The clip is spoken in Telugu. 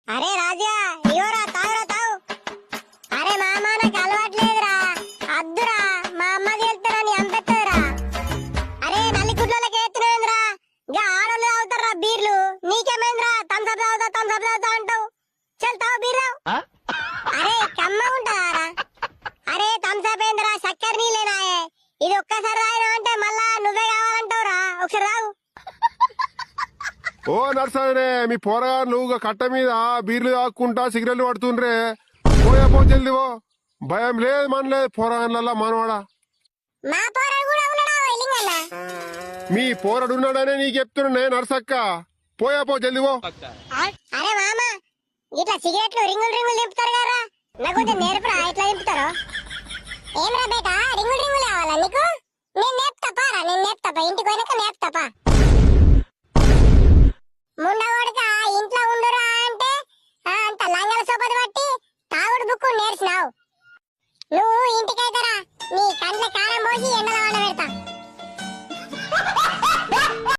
అరే రాజా ఇవరా తాగురా తాగు. అరే మామ నాకు అలవాట్లేదురా, అద్దురా మా అమ్మకి వెళ్తారని అంపెత్తదురా. అరే నల్లి గుడ్లకి ఎత్తునేంద్రా, ఇంకా ఆడోళ్ళు తాగుతారా బీర్లు, నీకేమైందిరా థమ్స్అప్ తాగుతా అంటావు. చల్ తాగు బీర్ తాగు. అరే కమ్మ ఉంటదారా. అరే థమ్స్అప్ ఏందిరా, చక్కెర నీళ్ళేనాయే, ఇది ఒక్కసారి తాగినా అంటే మళ్ళా నువ్వే కావాలంటావురా, ఒకసారి తాగు. ఓ నర్సనే మీ పోరగారు నువ్వు కట్ట మీద బీర్లు తాక్కుంటా సిగరెట్లు పడుతుండ్రే, పోయా జల్దివో. భయం లేదు మన లేదు పోరగాన్లల్లా మనవాడా. మా పోరాడు కూడా ఉన్నాడా లింగన్న? మీ పోరడున్నాడనే నీకు చెప్తున్నా నర్సక్క, పోయా జల్దివో. అరే మామ ఇట్లా సిగరెట్లు రింగులు నింపుతారు కదా, నాకు కొంచెం నేర్పురా ఎట్లా నింపుతారో. ఏమరా బేట రింగులు కావాలా నీకు? నేను నేర్పుతాపారా, ఇంటికి పోయినాక నేర్పుతాపా. ముండగొడక ఇంట్లో ఉండురా అంటే అంత లంగల సోపది పట్టి తాగుడు బుక్కు నేర్చినావు. నువ్వు ఇంటికైతరా నీ కండ్ల కారం పోసి ఎండల